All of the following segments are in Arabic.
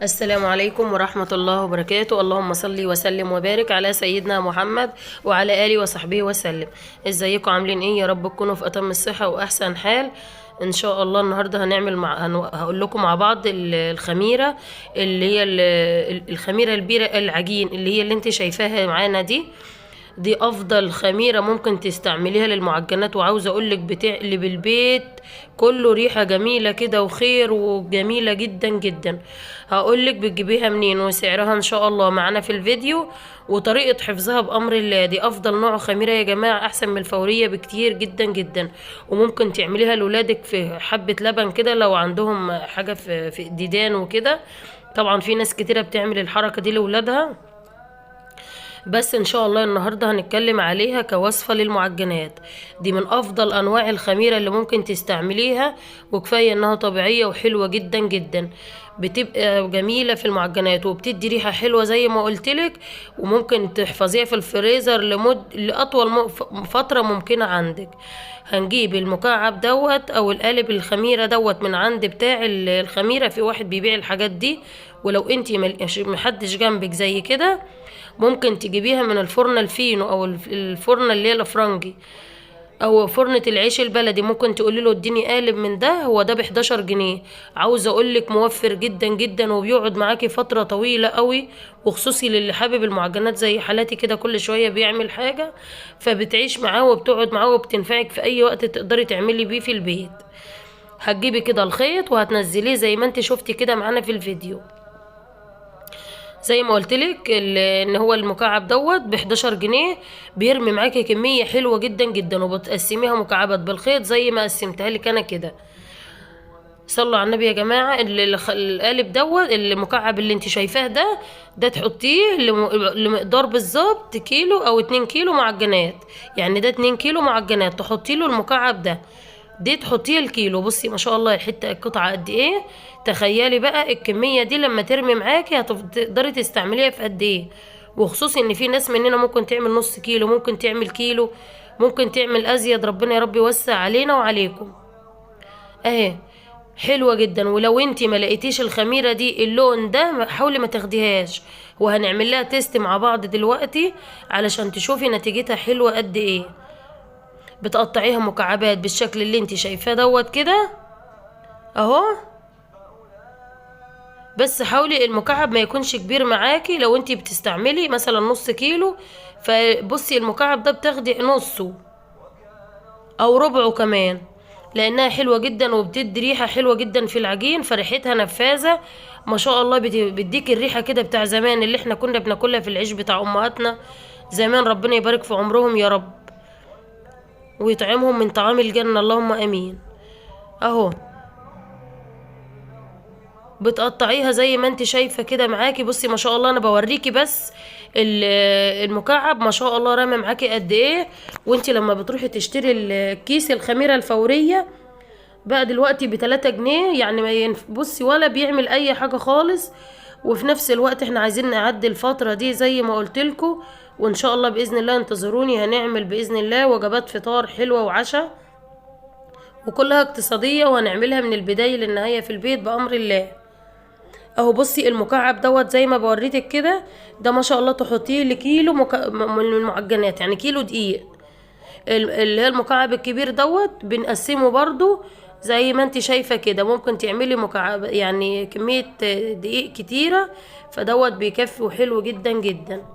السلام عليكم ورحمة الله وبركاته. اللهم صل وسلم وبارك على سيدنا محمد وعلى آله وصحبه وسلم. ازيكم عاملين ايه؟ يا رب تكونوا في أتم الصحة وأحسن حال ان شاء الله. النهارده هقول لكم مع بعض الخميرة اللي هي الخميرة البيرة العجين اللي هي اللي انت شايفاها معانا دي افضل خميرة ممكن تستعمليها للمعجنات، وعاوزة اقولك بتقلب البيت كله ريحة جميلة كده وخير وجميلة جدا جدا. هقولك بتجيبيها منين وسعرها ان شاء الله معانا في الفيديو، وطريقة حفظها بأمر الله. دي افضل نوع خميرة يا جماعة، احسن من الفورية بكتير جدا جدا. وممكن تعمليها لولادك في حبة لبن كده لو عندهم حاجة في ديدان وكده. طبعا في ناس كتيرة بتعمل الحركة دي لولادها، بس ان شاء الله النهارده هنتكلم عليها كوصفة للمعجنات. دي من افضل انواع الخميرة اللي ممكن تستعمليها، وكفاية انها طبيعية وحلوة جدا جدا. بتبقى جميلة في المعجنات وبتدي ريحة حلوة زي ما قلتلك، وممكن تحفظيها في الفريزر لأطول فترة ممكنة عندك. هنجيب المكعب او القالب الخميرة من عند بتاع الخميرة، في واحد بيبيع الحاجات دي. ولو انتي محدش جنبك زي كده، ممكن تجيبيها من الفرن الفينو او الفرن اللي هي الافرنجي، او فرنة العيش البلدي. ممكن تقولي له اديني قالب من ده، هو ده ب11 جنيه. عاوزه اقولك موفر جدا جدا، وبيقعد معاكي فتره طويله قوي، وخصوصي للي حابب المعجنات زي حالاتي كده كل شويه بيعمل حاجه، فبتعيش معاه وبتقعد معاه وبتنفعك في اي وقت تقدري تعملي بيه في البيت. هتجيبي كده الخيط وهتنزليه زي ما انت شفتي كده معانا في الفيديو. زي ما قلتلك ان هو المكعب ب11 جنيه، بيرمي معاكي كمية حلوة جدا جدا، وبتقسميها مكعبات بالخيط زي ما قسمتها لك انا كده. صلوا على النبي يا جماعة. القالب المكعب اللي انت شايفاه ده تحطيه لمقدار بالظبط كيلو او 2 كيلو معجنات. يعني ده 2 كيلو معجنات تحطي له المكعب دي تحطيه الكيلو. بصي ما شاء الله القطعة قد ايه. تخيلي بقى الكمية دي لما ترمي معاكي هتقدري تستعمليها في قد ايه. وخصوصي ان في ناس مننا ممكن تعمل نص كيلو، ممكن تعمل كيلو، ممكن تعمل ازيد. ربنا يا رب يوسع علينا وعليكم. اهي حلوة جدا. ولو انتي ما لقيتيش الخميرة دي اللون ده، حاولي ما تاخديهاش، وهنعمل لها تيست مع بعض دلوقتي علشان تشوفي نتيجتها حلوة قد ايه. بتقطعيها مكعبات بالشكل اللي انتي شايفاه كده اهو. بس حاولي المكعب ما يكونش كبير معاكي. لو انتي بتستعملي مثلا نص كيلو، فبصي المكعب ده بتاخدي نصه او ربعه كمان، لانها حلوة جدا وبتدي ريحة حلوة جدا في العجين، فريحتها نفاذة ما شاء الله. بتديك الريحة كده بتاع زمان اللي احنا كنا بناكلها في العيش بتاع امهاتنا زمان. ربنا يبارك في عمرهم يا رب، ويطعمهم من طعام الجنة، اللهم امين. اهو بتقطعيها زي ما انت شايفة كده معاكي. بصي ما شاء الله انا بوريكي بس المكعب ما شاء الله رامي معاكي قد ايه. وانت لما بتروحي تشتري الكيس الخميرة الفورية بقى دلوقتي ب3 جنيه، يعني ما بصي ولا بيعمل اي حاجة خالص. وفي نفس الوقت احنا عايزين نعدي الفترة دي زي ما قلتلكوا، وان شاء الله بإذن الله انتظروني. هنعمل بإذن الله وجبات فطار حلوة وعشاء، وكلها اقتصادية، وهنعملها من البداية للنهاية في البيت بأمر الله. اهو بصي المكعب زي ما بوريتك كده، ده ما شاء الله تحطيه لكيلو من المعجنات، يعني كيلو دقيق. اللي هي المكعب الكبير بنقسمه برضو زي ما انت شايفة كده. ممكن تعملي مكعب يعني كمية دقيق كتيرة، بيكفي وحلو جدا جدا.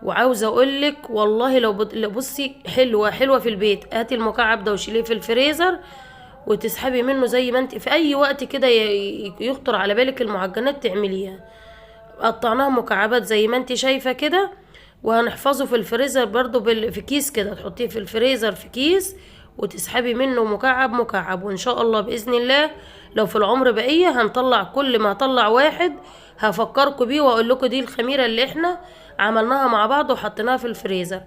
وعاوزة اقولك والله لو بصي حلوة في البيت، هاتي المكعب ده وشيليه في الفريزر، وتسحبي منه زي ما انت في اي وقت كده يخطر على بالك المعجنات تعمليها. قطعناها مكعبات زي ما انت شايفة كده، وهنحفظه في الفريزر برضو في كيس كده. تحطيه في الفريزر في كيس، وتسحبي منه مكعب مكعب. وان شاء الله بإذن الله لو في العمر بقية هنطلع، كل ما اطلع واحد هفكركم بيه واقول لكم دي الخميرة اللي احنا عملناها مع بعض وحطيناها في الفريزر.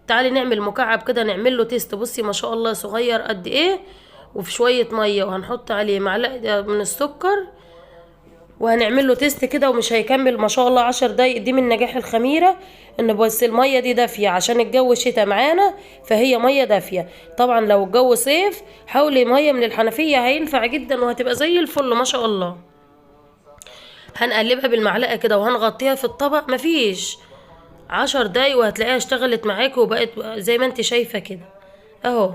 تعالي نعمل مكعب كده نعمل له تيست. بصي ما شاء الله صغير قد ايه، وفي شوية مية، وهنحط عليه معلقة من السكر، وهنعمل له تيست كده. ومش هيكمل ما شاء الله 10 دقايق. دي من نجاح الخميرة ان بس المية دي دافية، عشان الجو شتاء معانا فهي مية دافية. طبعا لو الجو صيف حاولي مية من الحنفية، هينفع جدا وهتبقى زي الفل ما شاء الله. هنقلبها بالمعلقة كده وهنغطيها في الطبق. مفيش 10 دقايق وهتلاقيها اشتغلت معاكي وبقت زي ما انت شايفة كده اهو.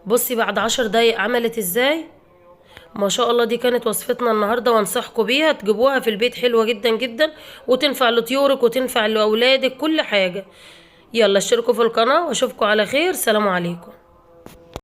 بصي بعد 10 دقايق عملت ازاي، ما شاء الله. دي كانت وصفتنا النهاردة، وانصحكم بيها تجيبوها في البيت، حلوة جدا جدا وتنفع لطيورك وتنفع لأولادك كل حاجة. يلا اشتركوا في القناة واشوفكم على خير. سلام عليكم.